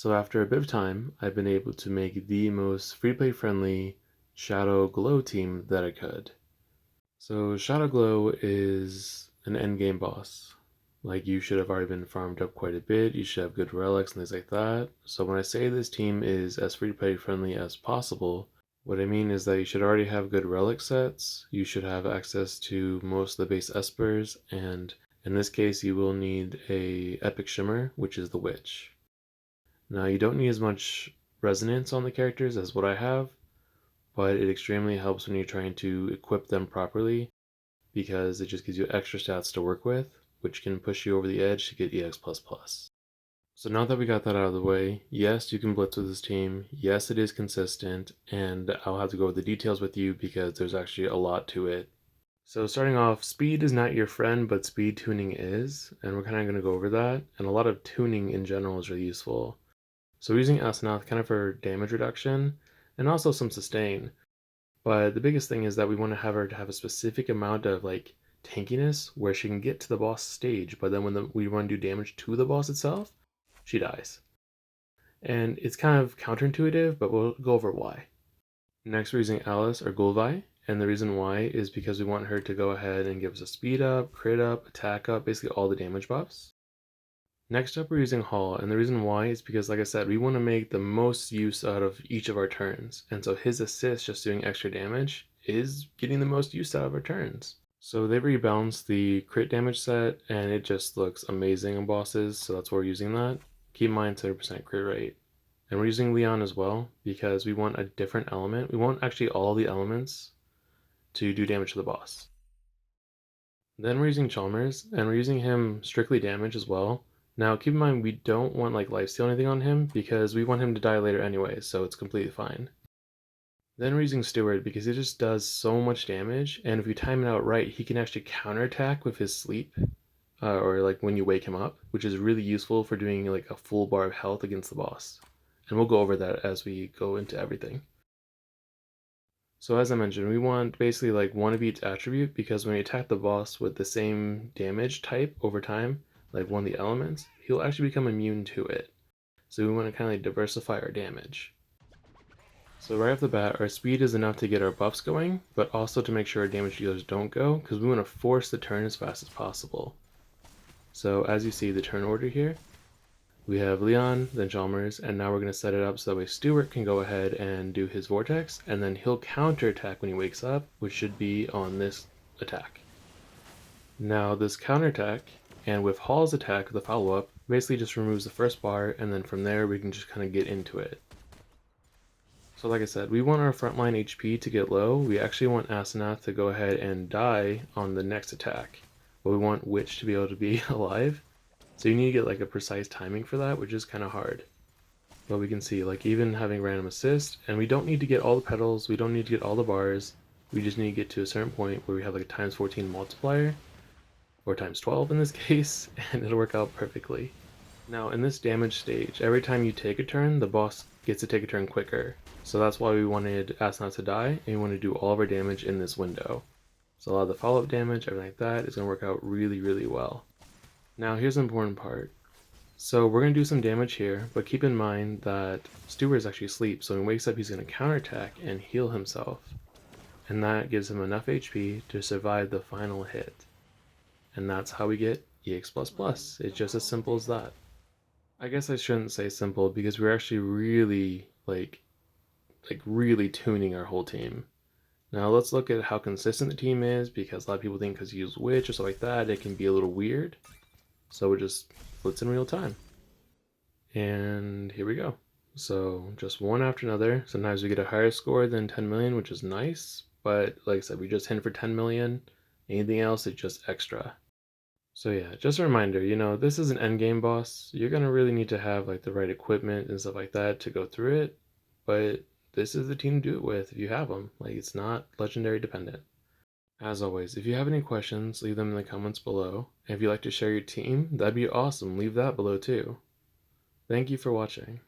So after a bit of time, I've been able to make the most free-play friendly Shadowglow team that I could. So Shadowglow is an endgame boss. Like, you should have already been farmed up quite a bit, you should have good relics and things like that. So when I say this team is as free-play friendly as possible, what I mean is that you should already have good relic sets, you should have access to most of the base espers, and in this case you will need a epic shimmer, which is the witch. Now, you don't need as much resonance on the characters as what I have, but it extremely helps when you're trying to equip them properly because it just gives you extra stats to work with, which can push you over the edge to get EX++. So now that we got that out of the way, yes, you can blitz with this team, yes, it is consistent, and I'll have to go over the details with you because there's actually a lot to it. So starting off, speed is not your friend, but speed tuning is, and we're kind of going to go over that, and a lot of tuning in general is really useful. So we're using Asenath kind of for damage reduction and also some sustain. But the biggest thing is that we want to have her to have a specific amount of like tankiness where she can get to the boss stage, but then when we want to do damage to the boss itself, she dies. And it's kind of counterintuitive, but we'll go over why. Next, we're using Alice or Gulvai, and the reason why is because we want her to go ahead and give us a speed up, crit up, attack up, basically all the damage buffs. Next up, we're using Hall, and the reason why is because, like I said, we want to make the most use out of each of our turns, and so his assist just doing extra damage is getting the most use out of our turns. So they rebalanced the crit damage set, and it just looks amazing on bosses, so that's why we're using that. Keep in mind 70% crit rate. And we're using Leon as well, because we want a different element. We want actually all the elements to do damage to the boss. Then we're using Chalmers, and we're using him strictly damage as well. Now, keep in mind, we don't want like lifesteal or anything on him because we want him to die later anyway, so it's completely fine. Then we're using Steward because he just does so much damage, and if you time it out right, he can actually counterattack with his sleep, or like when you wake him up, which is really useful for doing like a full bar of health against the boss. And we'll go over that as we go into everything. So as I mentioned, we want basically like one of each attribute because when you attack the boss with the same damage type over time, like one of the elements, he'll actually become immune to it. So we want to kind of like diversify our damage. So right off the bat, our speed is enough to get our buffs going, but also to make sure our damage dealers don't go, because we want to force the turn as fast as possible. So as you see the turn order here, we have Leon, then Chalmers, and now we're going to set it up so that way Stuart can go ahead and do his Vortex, and then he'll counterattack when he wakes up, which should be on this attack. Now this counterattack, and with Hall's attack, the follow-up, basically just removes the first bar, and then from there we can just kind of get into it. So like I said, we want our frontline HP to get low. We actually want Asenath to go ahead and die on the next attack, but we want Witch to be able to be alive. So you need to get like a precise timing for that, which is kind of hard. But we can see like even having random assist, and we don't need to get all the petals, we don't need to get all the bars, we just need to get to a certain point where we have like a times 14 multiplier, or times 12 in this case, and it'll work out perfectly. Now in this damage stage, every time you take a turn, the boss gets to take a turn quicker. So that's why we wanted Asenath to die, and we want to do all of our damage in this window. So a lot of the follow-up damage, everything like that, is going to work out really, really well. Now here's the important part. So we're going to do some damage here, but keep in mind that Stewart is actually asleep, so when he wakes up he's going to counterattack and heal himself. And that gives him enough HP to survive the final hit. And that's how we get EX++. It's just as simple as that. I guess I shouldn't say simple because we're actually really really tuning our whole team. Now let's look at how consistent the team is because a lot of people think because you use Witch or stuff like that it can be a little weird. So we're just blitz in real time. And here we go. So just one after another. Sometimes we get a higher score than 10 million, which is nice. But like I said, we just hit for 10 million. Anything else is just extra. So yeah, just a reminder, this is an endgame boss. You're going to really need to have like the right equipment and stuff like that to go through it. But this is the team to do it with if you have them. Like, it's not legendary dependent. As always, if you have any questions, leave them in the comments below. And if you'd like to share your team, that'd be awesome. Leave that below too. Thank you for watching.